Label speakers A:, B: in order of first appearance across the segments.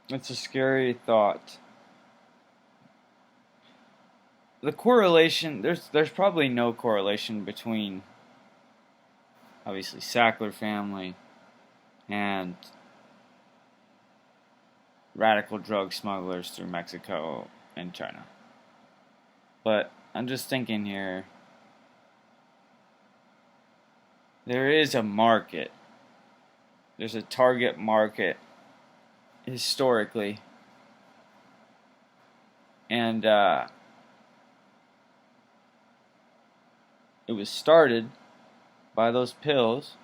A: It's a scary thought. The correlation, there's probably no correlation between obviously Sackler family and radical drug smugglers through Mexico and China. But I'm just thinking here, there is a market. There's a target market historically. And it was started by those pills,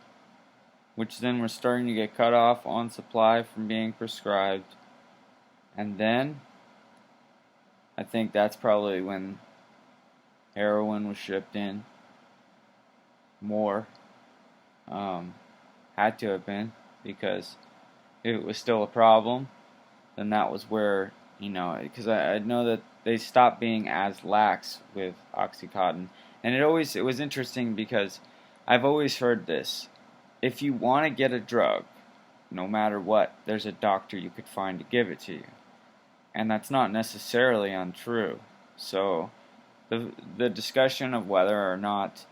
A: which then were starting to get cut off on supply from being prescribed. And then I think that's probably when heroin was shipped in more. Had to have been, because if it was still a problem, then that was where, because I know that they stopped being as lax with Oxycontin. And it was interesting because I've always heard this. If you want to get a drug, no matter what, there's a doctor you could find to give it to you. And that's not necessarily untrue. So the discussion of whether or not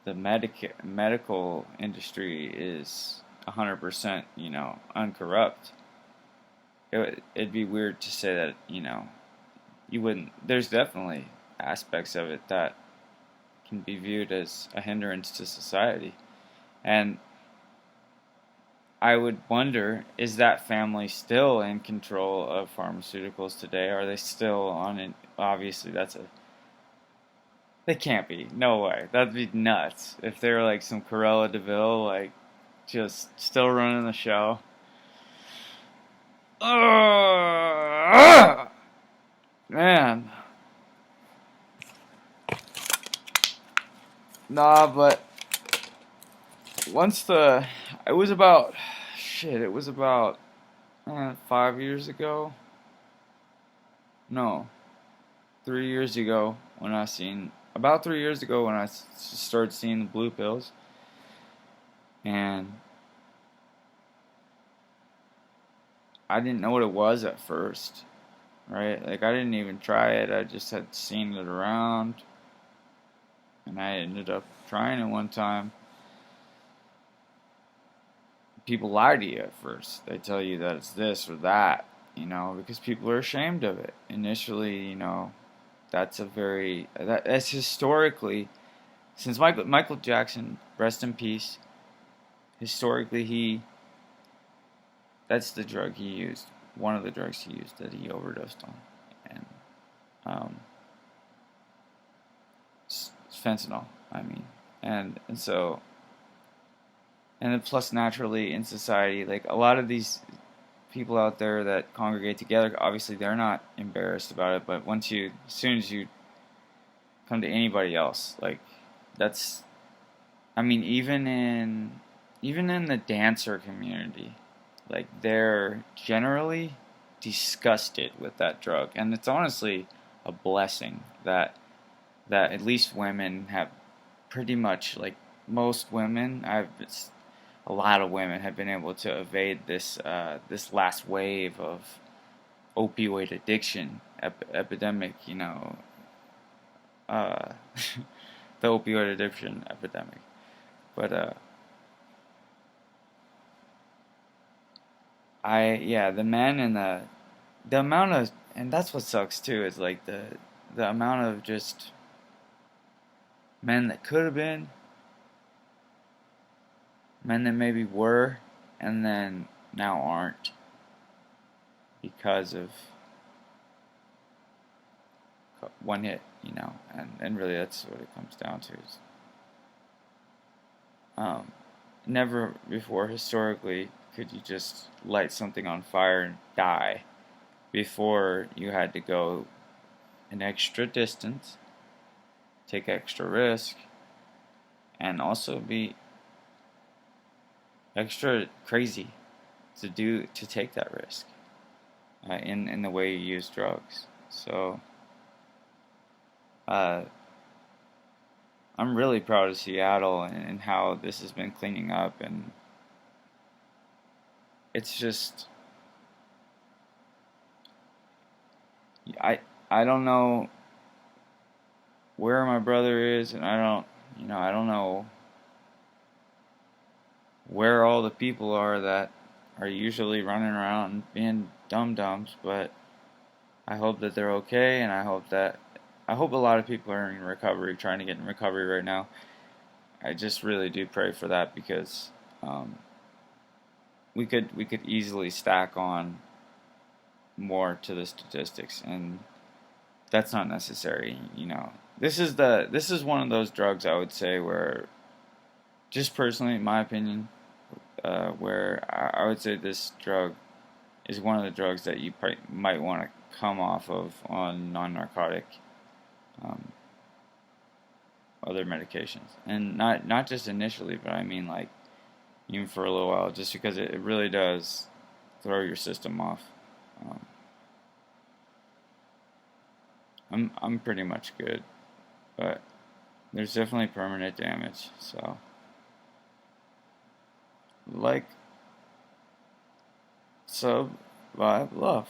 A: the medical industry is 100%, uncorrupt, it'd be weird to say that, you wouldn't. There's definitely aspects of it that can be viewed as a hindrance to society. And I would wonder, is that family still in control of pharmaceuticals today? Are they still on it? Obviously, they can't be. No way. That'd be nuts if they were like some Corella DeVille, like just still running the show. Man. Nah, but it was about, it was about 5 years ago. No, 3 years ago about 3 years ago when I started seeing the blue pills. And I didn't know what it was at first, right? Like, I didn't even try it. I just had seen it around, and I ended up trying it one time. People lie to you at first. They tell you that it's this or that, because people are ashamed of it. Initially, that's historically, since Michael Jackson, rest in peace, historically that's the drug he used, one of the drugs he used that he overdosed on. And fentanyl, I mean. And so, and then plus naturally in society, like a lot of these people out there that congregate together, obviously they're not embarrassed about it, but as soon as you come to anybody else, like, that's, I mean, even in the dancer community, like, they're generally disgusted with that drug. And it's honestly a blessing that at least women have pretty much, like, most women, a lot of women have been able to evade this last wave of opioid addiction epidemic, uh, the opioid addiction epidemic. But the men and the amount of, and that's what sucks too, is like the amount of just men that could have been, men that maybe were, and then now aren't because of one hit, and really that's what it comes down to. Is, never before historically could you just light something on fire and die. Before, you had to go an extra distance, take extra risk, and also be extra crazy to take that risk in the way you use drugs. So I'm really proud of Seattle and how this has been cleaning up, and it's just, I I don't know where my brother is, and I don't know where all the people are that are usually running around being dum-dums, but I hope that they're okay, and I hope a lot of people are in recovery, trying to get in recovery right now. I just really do pray for that because um, we could easily stack on more to the statistics, and that's not necessary. This is one of those drugs I would say where, just personally, in my opinion, where I would say this drug is one of the drugs that you might want to come off of on non-narcotic um, other medications, and not just initially, but I mean like even for a little while, just because it really does throw your system off. Um, I'm pretty much good, but there's definitely permanent damage. So, like, sub, vibe, love.